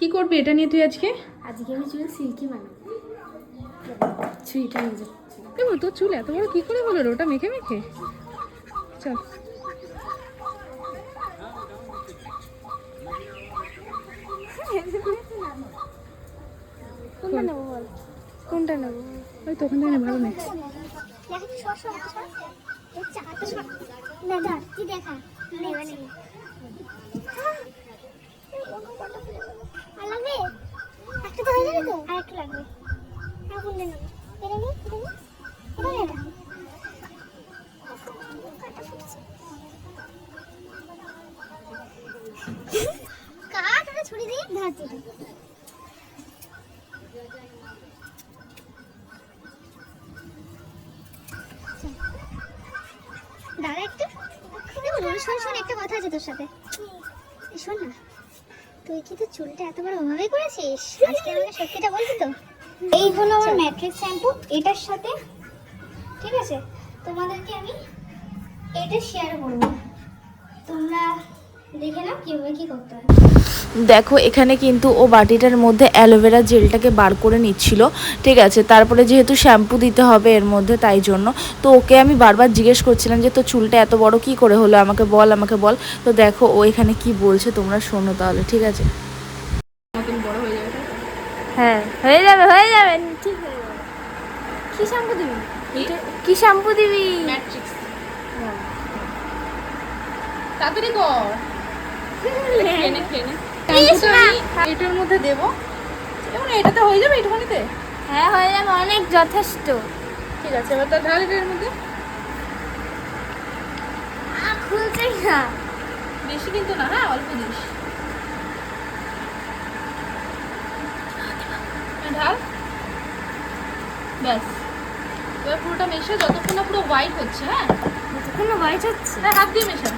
কি করবি এটা নিয়ে তুই আজকে? আজকে আমি চুল সিল্কি বানাবো। ছুরিটা নিয়ে যাচ্ছি। কেমন তোর চুল এত বড় কি করে হলো রে? ওটা মেখে মেখে চল। কোনটা নেবো বল? কোনটা নেবো? ওই তো ওখান থেকে ভালো নেই। একটা তো হয়ে যাবে তো, আর একটু লাগবে। কোনটা নেবো? এটা নি, এটা নি, এটা নি, কাট এটা ছুরি দিয়ে ধারছি। দাঁড়া একটু, শোন একটা কথা আছে তোর সাথে। শোন না, তুই কি তোর চুলটা এত বড় ওভাবে করেছিস? আজকে আমাকে সত্যিটা বলবি তো? এই হলো আমার ম্যাট্রিক্স শ্যাম্পু, এটার সাথে ঠিক আছে তোমাদেরকে আমি এটা শেয়ার করবো, তোমরা দেখে নাও কিভাবে কি করতে হয়। দেখো এখানে কিন্তু ও বাটিটার মধ্যে অ্যালোভেরা জেলটাকে বার করে নিচ্ছিল, ঠিক আছে। তারপরে যেহেতু শ্যাম্পু দিতে হবে এর মধ্যে, তাই জন্য তো ওকে আমি বারবার জিজ্ঞেস করছিলাম যে তো চুলটা এত বড় কি করে হলো, আমাকে বল আমাকে বল। তো দেখো ও এখানে কি বলছে তোমরা শোনো তাহলে, ঠিক আছে। নতুন বড় হয়ে যাবে। হ্যাঁ হয়ে যাবে ঠিক হয়ে যাবে। কি শ্যাম্পু দিবি? কি শ্যাম্পু দিবি? ম্যাট্রিক্স। তাড়াতাড়ি কর। খেয়ে নে। শ্যাম্পুটা আমি এটার মধ্যে দেবো এবং এটাতে হয়ে যাবে এইটুখানিতে। হ্যাঁ হয়ে যাবে, অনেক যথেষ্ট। ঠিক আছে এবার তার ঢাল এটার মধ্যে। খুলছেই না। বেশি কিন্তু না, হ্যাঁ অল্প দিস। ঢাল ব্যাস। এবার পুরোটা মেশে যতক্ষণ না পুরো হোয়াইট হচ্ছে, হ্যাঁ কোনো হোয়াইট হচ্ছে? হাত দিয়ে মেশা।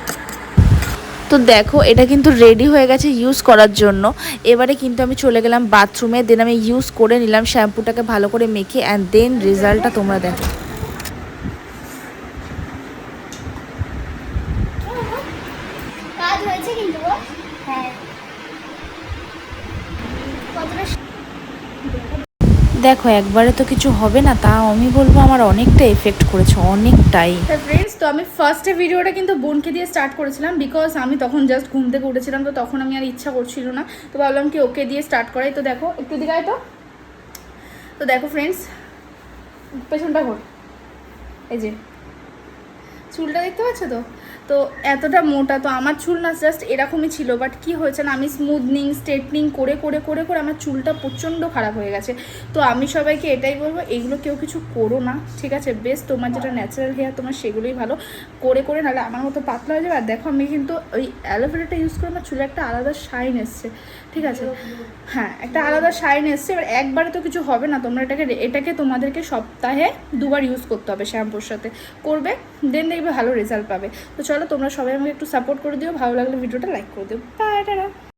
তো দেখো এটা কিন্তু রেডি হয়ে গেছে ইউজ করার জন্য। এবারে কিন্তু আমি চলে গেলাম বাথরুমে, দেন আমি ইউজ করে নিলাম শ্যাম্পুটাকে ভালো করে মেখে, অ্যান্ড দেন রেজাল্টটা তোমরা দেখো। কাজ হয়েছে কিন্তু। হ্যাঁ কতটা দেখো একবারে তো কিছু হবে না, তাও আমি বলবো আমার অনেকটা এফেক্ট করেছে, অনেকটাই। ফ্রেন্ডস, তো আমি ফার্স্টে ভিডিওটা কিন্তু বোনকে দিয়ে স্টার্ট করেছিলাম, বিকজ আমি তখন জাস্ট ঘুম থেকে উঠেছিলাম, তো তখন আমি আর ইচ্ছা করছিল না, তো ভাবলাম কি ওকে দিয়ে স্টার্ট করাই। তো দেখো একটু দিকে তো দেখো ফ্রেন্ডস, পেছনটা ঘোর, এই যে চুলটা দেখতে পাচ্ছ তো? তো এতটা মোটা, তো আমার চুল না জাস্ট এরকমই ছিল, বাট কি হয়েছে না আমি স্মুথনিং স্ট্রেটনিং করে করে করে করে আমার চুলটা প্রচণ্ড খারাপ হয়ে গেছে। তো আমি সবাইকে এটাই বলবো, এগুলো কেউ কিছু করো না, ঠিক আছে? বেস্ট তোমার যেটা ন্যাচারাল হেয়ার তোমার সেগুলোই ভালো, করে করে নাহলে আমার মতো পাতলা হয়ে যাবে। আর দেখো আমি কিন্তু ওই অ্যালোভেরাটা ইউজ করে আমার চুলে একটা আলাদা শাইন এসছে, ঠিক আছে? হ্যাঁ একটা আলাদা শাইন এসছে। এবার একবারে তো কিছু হবে না, তোমরা এটাকে তোমাদেরকে সপ্তাহে 2 বার ইউজ করতে হবে, শ্যাম্পুর সাথে করবে, দেন দেখবে ভালো রেজাল্ট পাবে। তো চলো তোমরা সবাই আমাকে একটু সাপোর্ট করে দিও, ভালো লাগলে ভিডিওটা লাইক করে দিও। Bye tata.